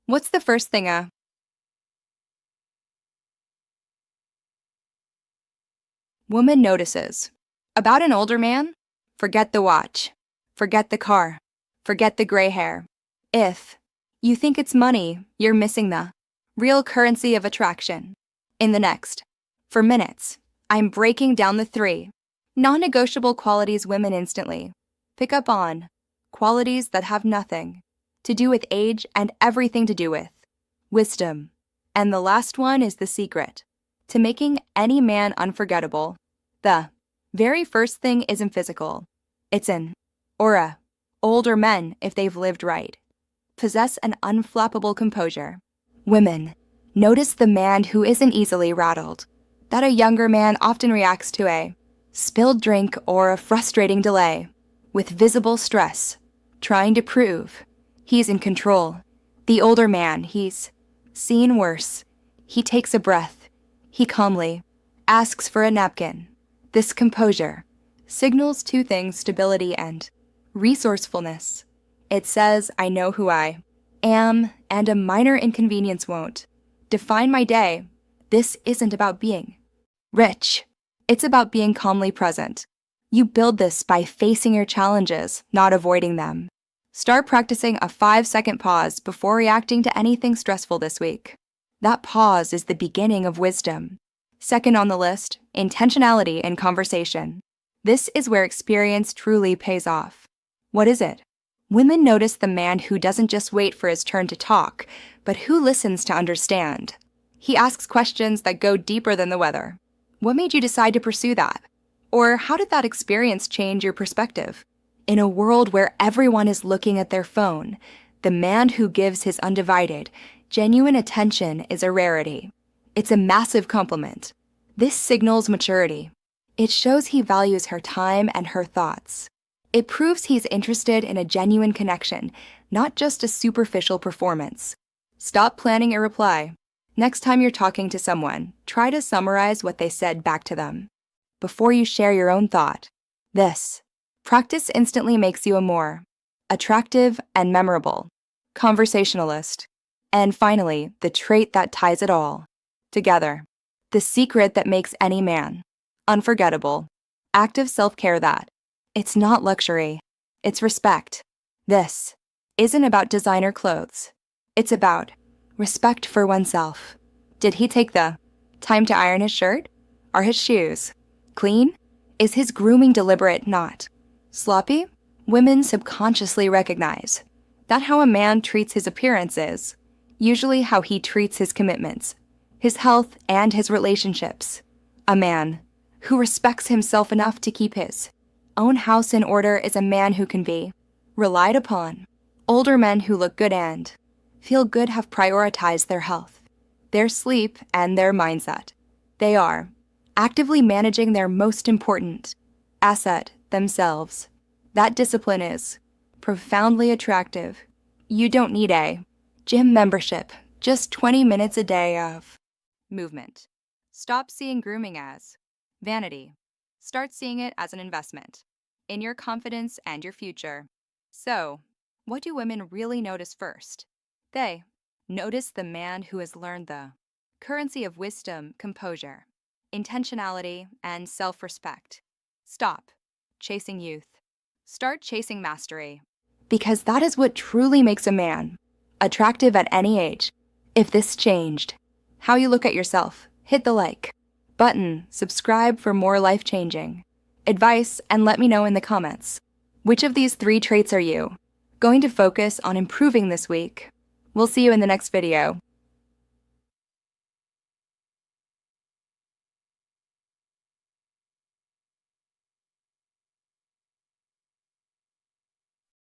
What's the first thing a woman notices? About an older man? Forget the watch. Forget the car. Forget the gray hair. If you think it's money, you're missing the real currency of attraction. In the next, for minutes, I'm breaking down the three non-negotiable qualities women instantly pick up on, qualities that have nothing to do with age and everything to do with wisdom. And the last one is the secret to making any man unforgettable. The very first thing isn't physical. It's an aura. Older men, if they've lived right, possess an unflappable composure. Women, notice the man who isn't easily rattled. That a younger man often reacts to a spilled drink or a frustrating delay with visible stress, trying to prove he's in control. The older man, he's seen worse. He takes a breath. He calmly asks for a napkin. This composure signals two things: stability and resourcefulness. It says, I know who I am, and a minor inconvenience won't define my day. This isn't about being rich. It's about being calmly present. You build this by facing your challenges, not avoiding them. Start practicing a 5-second pause before reacting to anything stressful this week. That pause is the beginning of wisdom. Second on the list, intentionality in conversation. This is where experience truly pays off. What is it? Women notice the man who doesn't just wait for his turn to talk, but who listens to understand. He asks questions that go deeper than the weather. What made you decide to pursue that? Or how did that experience change your perspective? In a world where everyone is looking at their phone, the man who gives his undivided, genuine attention is a rarity. It's a massive compliment. This signals maturity. It shows he values her time and her thoughts. It proves he's interested in a genuine connection, not just a superficial performance. Stop planning a reply. Next time you're talking to someone, try to summarize what they said back to them before you share your own thought. This practice instantly makes you a more attractive and memorable conversationalist. And finally, the trait that ties it all together, the secret that makes any man unforgettable, active self-care that it's not luxury, it's respect. This isn't about designer clothes. It's about respect for oneself. Did he take the time to iron his shirt? Are his shoes clean? Is his grooming deliberate, not sloppy? Women subconsciously recognize that how a man treats his appearance is usually how he treats his commitments, his health, and his relationships. A man who respects himself enough to keep his own house in order is a man who can be relied upon. Older men who look good and feel good have prioritized their health, their sleep, and their mindset. They are actively managing their most important asset, themselves. That discipline is profoundly attractive. You don't need a gym membership, just 20 minutes a day of movement. Stop seeing grooming as vanity. Start seeing it as an investment in your confidence and your future. So, what do women really notice first? They notice the man who has learned the currency of wisdom, composure, intentionality, and self-respect. Stop chasing youth. Start chasing mastery. Because that is what truly makes a man attractive at any age. If this changed how you look at yourself, hit the like button, subscribe for more life-changing advice, and let me know in the comments. Which of these 3 traits are you going to focus on improving this week? We'll see you in the next video.